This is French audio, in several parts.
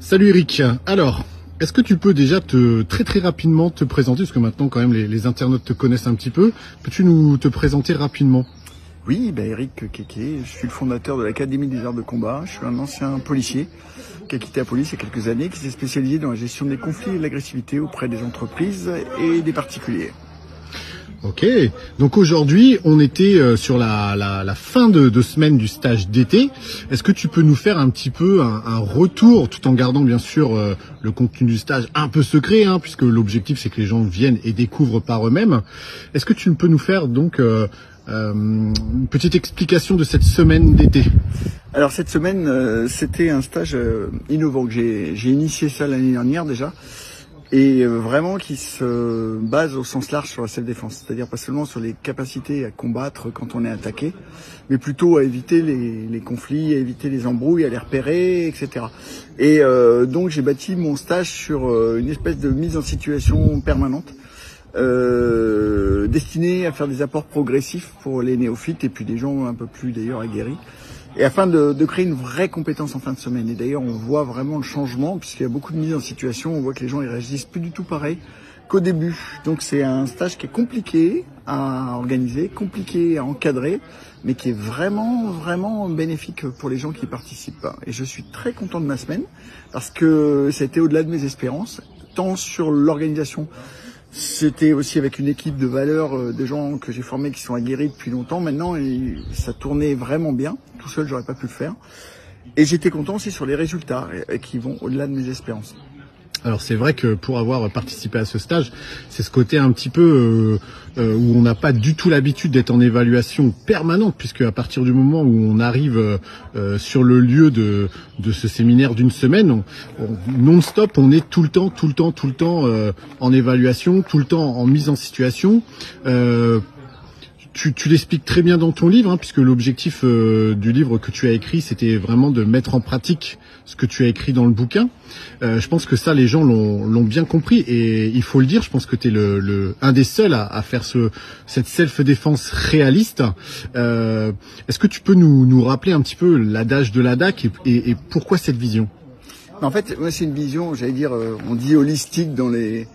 Salut Eric. Alors, est-ce que tu peux déjà très rapidement te présenter, parce que maintenant quand même les internautes te connaissent un petit peu. Peux-tu te présenter rapidement? Oui, Eric Kéké, je suis le fondateur de l'Académie des arts de combat. Je suis un ancien policier qui a quitté la police il y a quelques années, qui s'est spécialisé dans la gestion des conflits et de l'agressivité auprès des entreprises et des particuliers. Ok, donc aujourd'hui on était sur la fin de semaine du stage d'été. Est-ce que tu peux nous faire un petit peu un retour, tout en gardant bien sûr le contenu du stage un peu secret, puisque l'objectif c'est que les gens viennent et découvrent par eux-mêmes. Est-ce que tu peux nous faire donc une petite explication de cette semaine d'été? Alors cette semaine, c'était un stage innovant que j'ai initié ça l'année dernière déjà. Et vraiment qui se base au sens large sur la self-défense, c'est-à-dire pas seulement sur les capacités à combattre quand on est attaqué, mais plutôt à éviter les conflits, à éviter les embrouilles, à les repérer, etc. Et donc j'ai bâti mon stage sur une espèce de mise en situation permanente, destinée à faire des apports progressifs pour les néophytes et puis des gens un peu plus d'ailleurs aguerris. Et afin de créer une vraie compétence en fin de semaine. Et d'ailleurs, on voit vraiment le changement, puisqu'il y a beaucoup de mises en situation. On voit que les gens ils réagissent plus du tout pareil qu'au début. Donc c'est un stage qui est compliqué à organiser, compliqué à encadrer, mais qui est vraiment bénéfique pour les gens qui y participent. Et je suis très content de ma semaine, parce que c'était au-delà de mes espérances, tant sur l'organisation. C'était aussi avec une équipe de valeurs, des gens que j'ai formés qui sont aguerris depuis longtemps maintenant, et ça tournait vraiment bien. Tout seul, j'aurais pas pu le faire. Et j'étais content aussi sur les résultats qui vont au-delà de mes espérances. Alors c'est vrai que pour avoir participé à ce stage, c'est ce côté un petit peu où on n'a pas du tout l'habitude d'être en évaluation permanente, puisque à partir du moment où on arrive sur le lieu de ce séminaire d'une semaine, non-stop, on est tout le temps en évaluation, tout le temps en mise en situation. Tu l'expliques très bien dans ton livre, puisque l'objectif du livre que tu as écrit, c'était vraiment de mettre en pratique ce que tu as écrit dans le bouquin. Je pense que ça, les gens l'ont bien compris, et il faut le dire, je pense que tu es un des seuls à faire cette self-défense réaliste. Est-ce que tu peux nous rappeler un petit peu l'adage de la DAC et pourquoi cette vision? En fait, moi, c'est une vision, j'allais dire, on dit holistique dans les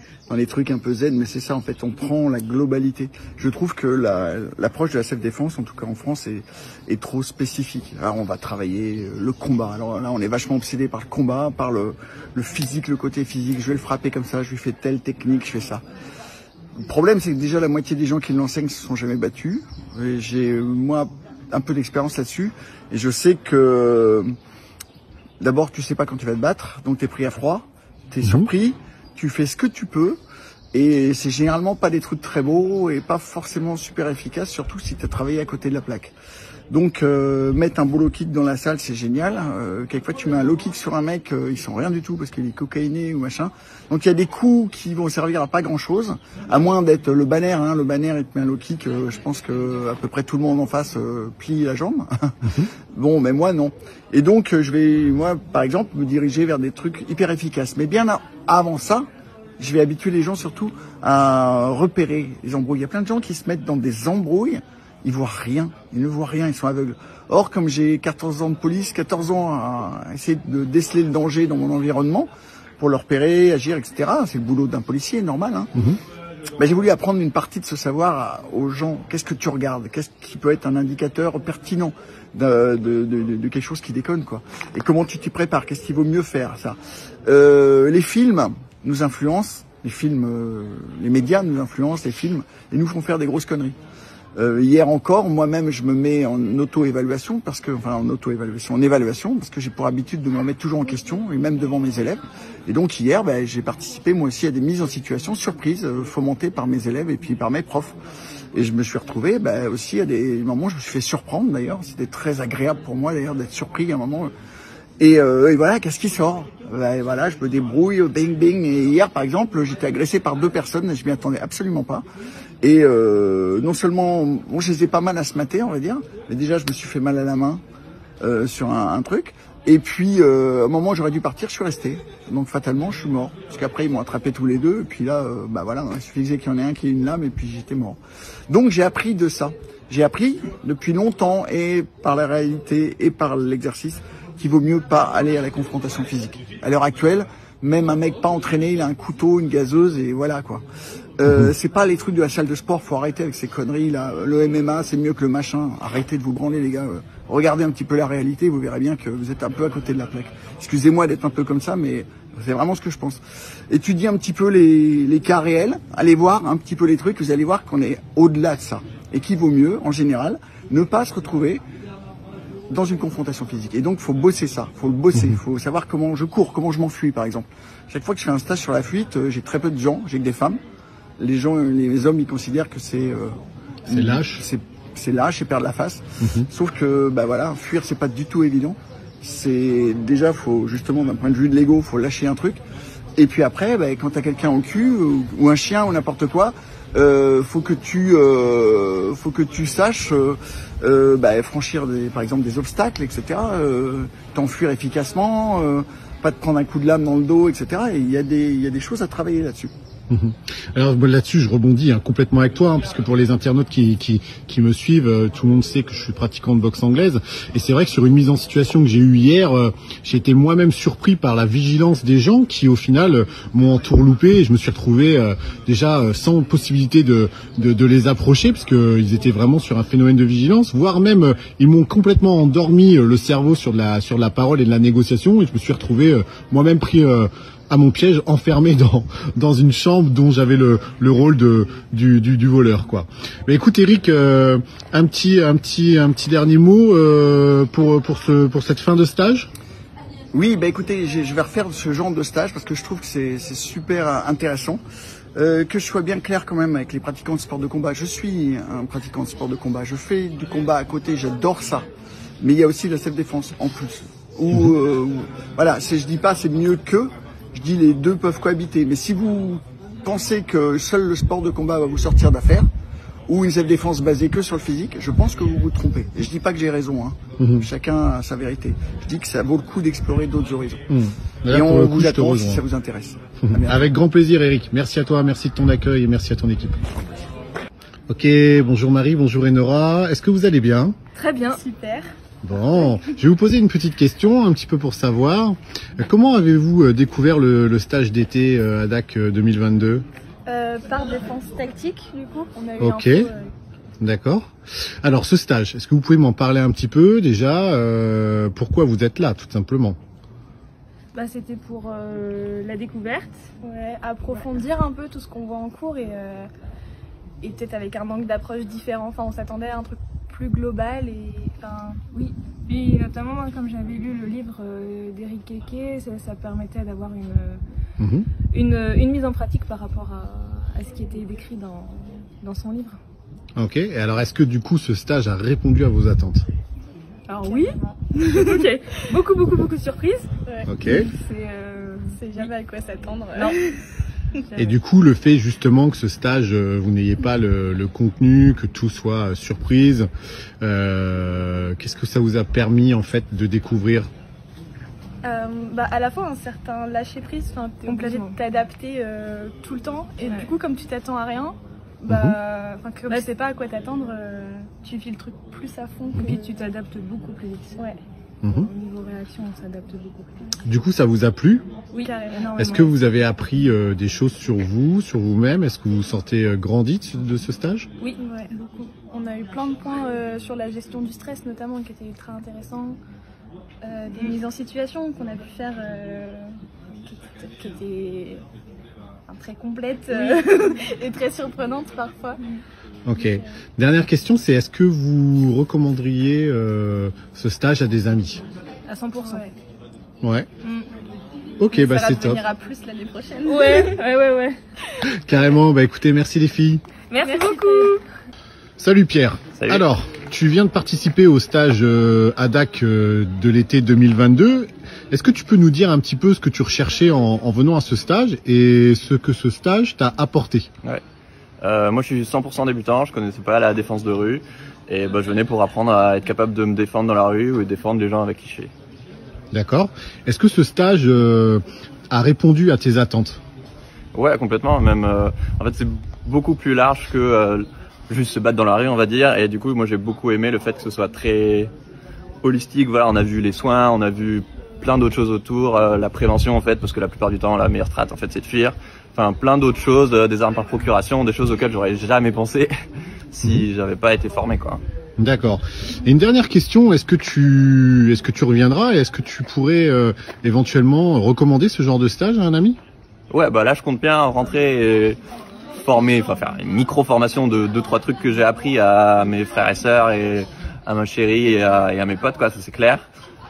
trucs un peu zen, mais c'est ça en fait, on prend la globalité. Je trouve que l'approche de la self-défense, en tout cas en France, est trop spécifique. Alors on va travailler le combat, alors là on est vachement obsédé par le combat, par le physique, le côté physique, je vais le frapper comme ça, je lui fais telle technique, je fais ça. Le problème c'est que déjà la moitié des gens qui l'enseignent se sont jamais battus. J'ai moi un peu d'expérience là-dessus, et je sais que d'abord tu sais pas quand tu vas te battre, donc t'es pris à froid, t'es surpris, tu fais ce que tu peux, et c'est généralement pas des trucs très beaux et pas forcément super efficaces, surtout si tu as travaillé à côté de la plaque. Donc mettre un beau low kick dans la salle, c'est génial. Quelquefois tu mets un low kick sur un mec, ils sent rien du tout parce qu'il est cocaïné ou machin. Donc il y a des coups qui vont servir à pas grand chose, à moins d'être le banner. Le banner, il te met un low kick, je pense que à peu près tout le monde en face plie la jambe. Bon, mais moi non. Et donc je vais, moi par exemple, me diriger vers des trucs hyper efficaces. Mais bien avant ça, je vais habituer les gens surtout à repérer les embrouilles. Il y a plein de gens qui se mettent dans des embrouilles, ils voient rien, ils ne voient rien, ils sont aveugles. Or, comme j'ai 14 ans de police, 14 ans à essayer de déceler le danger dans mon environnement, pour le repérer, agir, etc., c'est le boulot d'un policier, normal, j'ai voulu apprendre une partie de ce savoir aux gens. Qu'est-ce que tu regardes? Qu'est-ce qui peut être un indicateur pertinent de quelque chose qui déconne, quoi? Et comment tu t'y prépares? Qu'est-ce qu'il vaut mieux faire, ça? Les films nous influencent, les médias nous influencent, les films, et nous font faire des grosses conneries. Hier encore, moi-même, je me mets en auto-évaluation, en évaluation, parce que j'ai pour habitude de me remettre toujours en question, et même devant mes élèves. Et donc hier, j'ai participé moi aussi à des mises en situation surprises, fomentées par mes élèves et puis par mes profs. Et je me suis retrouvé aussi à des moments où je me suis fait surprendre d'ailleurs. C'était très agréable pour moi d'ailleurs d'être surpris à un moment. Et voilà, qu'est-ce qui sort? Voilà, je me débrouille, bing bing. Et hier, par exemple, j'étais agressé par 2 personnes, je m'y attendais absolument pas. Et non seulement, bon, je les ai pas mal asthmatés, on va dire, mais déjà, je me suis fait mal à la main sur un truc. Et puis, au moment où j'aurais dû partir, je suis resté. Donc, fatalement, je suis mort. Parce qu'après, ils m'ont attrapé tous les deux. Et puis là, voilà, il suffisait qu'il y en ait un qui ait une lame, et puis j'étais mort. Donc, j'ai appris de ça. J'ai appris depuis longtemps, et par la réalité, et par l'exercice, qu'il vaut mieux pas aller à la confrontation physique. À l'heure actuelle, même un mec pas entraîné, il a un couteau, une gazeuse et voilà quoi. C'est pas les trucs de la salle de sport, faut arrêter avec ces conneries là. Le MMA c'est mieux que le machin. Arrêtez de vous branler les gars. Regardez un petit peu la réalité, vous verrez bien que vous êtes un peu à côté de la plaque. Excusez-moi d'être un peu comme ça, mais c'est vraiment ce que je pense. Étudiez un petit peu les cas réels, allez voir un petit peu les trucs, vous allez voir qu'on est au-delà de ça. Et qu'il vaut mieux, en général, ne pas se retrouver dans une confrontation physique. Et donc, faut bosser ça, faut le bosser, faut savoir comment je cours, comment je m'enfuis, par exemple. Chaque fois que je fais un stage sur la fuite, j'ai très peu de gens, j'ai que des femmes. Les hommes, ils considèrent que c'est lâche. C'est lâche et perdre la face. Sauf que, bah voilà, fuir, c'est pas du tout évident. C'est déjà, faut justement, d'un point de vue de l'ego, faut lâcher un truc. Et puis après, bah, quand t'as quelqu'un au cul ou un chien ou n'importe quoi, faut que tu saches franchir par exemple des obstacles, etc. T'enfuir efficacement, pas te prendre un coup de lame dans le dos, etc. Et il y a des choses à travailler là-dessus. Alors là-dessus, je rebondis complètement avec toi, parce que pour les internautes qui me suivent, tout le monde sait que je suis pratiquant de boxe anglaise. Et c'est vrai que sur une mise en situation que j'ai eue hier, j'ai été moi-même surpris par la vigilance des gens qui, au final, m'ont entourloupé. Et je me suis retrouvé déjà sans possibilité de les approcher, parce que ils étaient vraiment sur un phénomène de vigilance, voire même ils m'ont complètement endormi le cerveau sur de la parole et de la négociation. Et je me suis retrouvé moi-même pris à mon piège, enfermé dans une chambre dont j'avais le rôle du voleur, quoi. Mais écoute Eric, un petit dernier mot pour cette fin de stage. Oui, bah écoutez, je vais refaire ce genre de stage parce que je trouve que c'est super intéressant. Que je sois bien clair quand même avec les pratiquants de sport de combat. Je suis un pratiquant de sport de combat. Je fais du combat à côté, j'adore ça. Mais il y a aussi de la self-défense en plus. Voilà, je dis pas c'est mieux que. Je dis les deux peuvent cohabiter, mais si vous pensez que seul le sport de combat va vous sortir d'affaire, ou une self-défense basée que sur le physique, je pense que vous vous trompez. Et je dis pas que j'ai raison, Chacun a sa vérité. Je dis que ça vaut le coup d'explorer d'autres horizons. Et on vous attend si ça vous intéresse. Avec grand plaisir Eric, merci à toi, merci de ton accueil et merci à ton équipe. Ok, bonjour Marie, bonjour Enora, est-ce que vous allez bien? Très bien. Super. Bon, je vais vous poser une petite question, un petit peu pour savoir. Comment avez-vous découvert le stage d'été à DAC 2022 ? Par défense tactique, du coup. On a eu Ok, d'accord. Alors ce stage, est-ce que vous pouvez m'en parler un petit peu déjà pourquoi vous êtes là, tout simplement? C'était pour la découverte, approfondir un peu tout ce qu'on voit en cours et peut-être avec un angle d'approche différent. Enfin, on s'attendait à un truc plus global et oui. Puis notamment moi, comme j'avais lu le livre d'Éric Quéquet, ça permettait d'avoir une mise en pratique par rapport à ce qui était décrit dans son livre. Ok, et alors est-ce que du coup ce stage a répondu à vos attentes? Alors oui, ok, beaucoup de surprises. Ok. C'est jamais à quoi s'attendre. Non. Et du coup, le fait justement que ce stage, vous n'ayez pas le contenu, que tout soit surprise, qu'est-ce que ça vous a permis en fait de découvrir? À la fois un certain lâcher prise, t'es obligé de t'adapter tout le temps et du coup comme tu t'attends à rien, comme tu sais pas à quoi t'attendre, tu vis le truc plus à fond et tu t'adaptes beaucoup plus vite. Ouais. Au niveau réaction, on s'adapte beaucoup plus vite. Du coup, ça vous a plu? Oui, carrément. Est-ce que vous avez appris des choses sur vous, sur vous-même? Est-ce que vous vous sentez grandi de ce stage? Oui, beaucoup. On a eu plein de points sur la gestion du stress notamment qui étaient très intéressants. Des mises en situation qu'on a pu faire qui étaient très complètes et très surprenantes parfois. Ok. Dernière question, c'est est-ce que vous recommanderiez ce stage à des amis? À 100%. Ouais. Ok, c'est top. Ça ira plus l'année prochaine. Ouais. Carrément, écoutez, merci les filles. Merci beaucoup. Salut Pierre. Salut. Alors, tu viens de participer au stage ADAC de l'été 2022. Est-ce que tu peux nous dire un petit peu ce que tu recherchais en venant à ce stage et ce que ce stage t'a apporté? Ouais. Moi, je suis 100% débutant, je connaissais pas la défense de rue et je venais pour apprendre à être capable de me défendre dans la rue ou de défendre les gens avec qui je suis. D'accord. Est-ce que ce stage a répondu à tes attentes? Ouais, complètement. Même, en fait, c'est beaucoup plus large que juste se battre dans la rue, on va dire. Et du coup, moi, j'ai beaucoup aimé le fait que ce soit très holistique. Voilà, on a vu les soins, on a vu plein d'autres choses autour, la prévention en fait, parce que la plupart du temps, la meilleure strat en fait, c'est de fuir. Enfin, plein d'autres choses, des armes par procuration, des choses auxquelles j'aurais jamais pensé si j'avais pas été formé, quoi. D'accord. Et une dernière question, est-ce que tu reviendras et est-ce que tu pourrais éventuellement recommander ce genre de stage à un ami? Ouais, bah là, je compte bien rentrer et former, enfin faire une micro-formation de 2-3 trucs que j'ai appris à mes frères et sœurs et à ma chérie et à mes potes, quoi, ça c'est clair.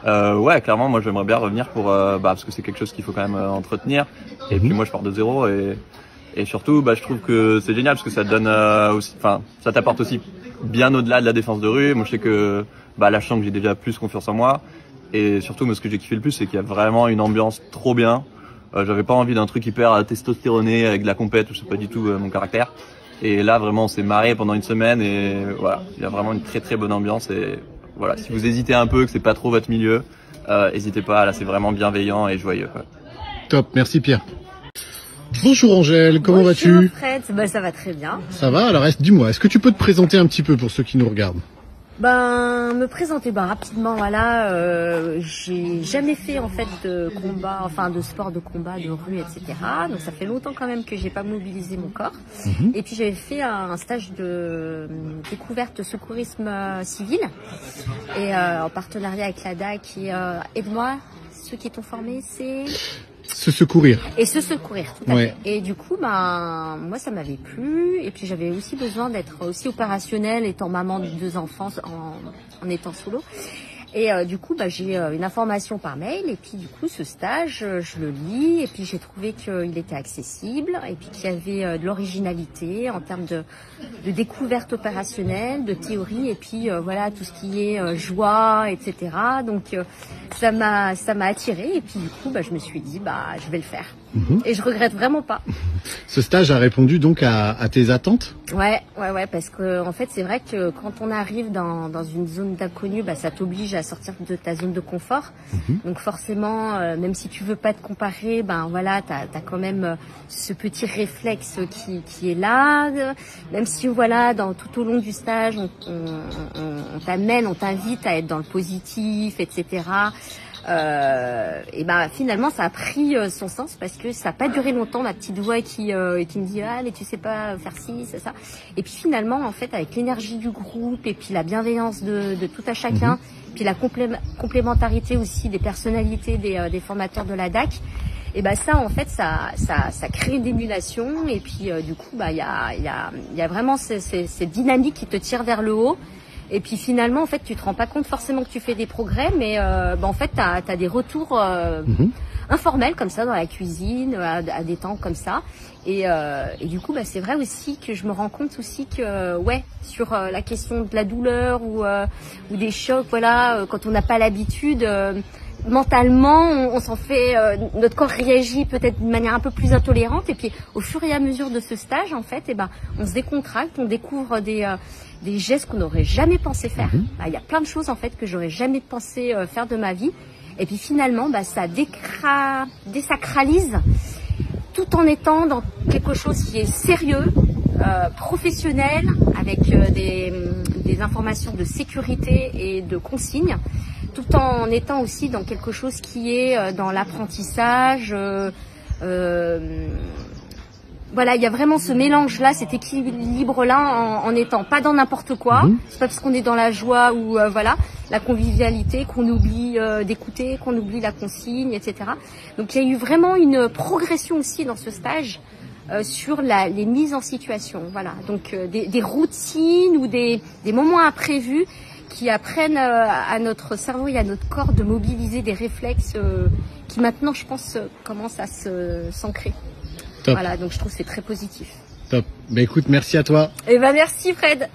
Ouais, clairement, moi j'aimerais bien revenir pour parce que c'est quelque chose qu'il faut quand même entretenir. Et puis moi je pars de zéro et surtout je trouve que c'est génial parce que ça te donne aussi, enfin ça t'apporte aussi bien au-delà de la défense de rue. Moi je sais que là je sens que j'ai déjà plus confiance en moi et surtout moi ce que j'ai kiffé le plus c'est qu'il y a vraiment une ambiance trop bien. J'avais pas envie d'un truc hyper testostéroné avec de la compète, c'est pas du tout mon caractère. Et là vraiment on s'est marré pendant une semaine et voilà, il y a vraiment une très très bonne ambiance et voilà, si vous hésitez un peu, que c'est pas trop votre milieu, n'hésitez pas, là c'est vraiment bienveillant et joyeux, quoi. Top, merci Pierre. Bonjour Angèle, comment vas-tu? Bonjour Fred, ça va très bien. Ça va, alors dis-moi, est-ce que tu peux te présenter un petit peu pour ceux qui nous regardent? Me présenter rapidement, voilà, j'ai jamais fait en fait de combat, enfin de sport de combat, de rue, etc. Donc ça fait longtemps quand même que j'ai pas mobilisé mon corps. Et puis j'avais fait un stage de découverte secourisme civil et en partenariat avec la DAC et aide-moi, ceux qui t'ont formé, c'est... Se secourir. Et se secourir, tout à fait. Et du coup, moi, ça m'avait plu. Et puis, j'avais aussi besoin d'être aussi opérationnelle, étant maman de 2 enfants, en étant solo. Et du coup, j'ai une information par mail. Et puis, du coup, ce stage, je le lis. Et puis, j'ai trouvé qu'il était accessible. Et puis, qu'il y avait de l'originalité en termes de découverte opérationnelle, de théorie. Et puis, voilà, tout ce qui est joie, etc. Donc, ça m'a attirée. Et puis, du coup, je me suis dit, je vais le faire. Et je regrette vraiment pas. Ce stage a répondu donc à tes attentes? Ouais, parce que en fait c'est vrai que quand on arrive dans une zone d'inconnu, ça t'oblige à sortir de ta zone de confort. Donc forcément, même si tu veux pas te comparer, voilà, t'as quand même ce petit réflexe qui est là. Même si voilà, tout au long du stage, on t'amène, on t'invite à être dans le positif, etc. Et finalement ça a pris son sens parce que ça n'a pas duré longtemps, ma petite voix qui me dit mais tu sais pas faire ci, c'est ça. Et puis finalement en fait avec l'énergie du groupe et puis la bienveillance de tout à chacun, puis la complémentarité aussi des personnalités des formateurs de la DAC, et ça en fait ça crée une émulation et puis du coup il y a vraiment cette dynamique qui te tire vers le haut. Et puis finalement, en fait, tu te rends pas compte forcément que tu fais des progrès, mais en fait, t'as des retours informels comme ça dans la cuisine, à des temps comme ça. Et du coup, c'est vrai aussi que je me rends compte aussi que sur la question de la douleur ou des chocs, voilà, quand on n'a pas l'habitude. Mentalement, on s'en fait, notre corps réagit peut-être d'une manière un peu plus intolérante. Et puis, au fur et à mesure de ce stage, en fait, on se décontracte, on découvre des gestes qu'on n'aurait jamais pensé faire. Il y a plein de choses en fait que j'aurais jamais pensé faire de ma vie. Et puis finalement, ça désacralise, tout en étant dans quelque chose qui est sérieux, professionnel, avec des informations de sécurité et de consignes, tout en étant aussi dans quelque chose qui est dans l'apprentissage. Voilà, il y a vraiment ce mélange-là, cet équilibre-là en étant pas dans n'importe quoi. C'est pas parce qu'on est dans la joie ou voilà, la convivialité qu'on oublie d'écouter, qu'on oublie la consigne, etc. Donc il y a eu vraiment une progression aussi dans ce stage sur les mises en situation. Voilà, donc des routines ou des moments imprévus qui apprennent à notre cerveau et à notre corps de mobiliser des réflexes qui maintenant, je pense, commencent à s'ancrer. Top. Voilà, donc je trouve que c'est très positif. Top. Écoute, merci à toi. Et merci Fred.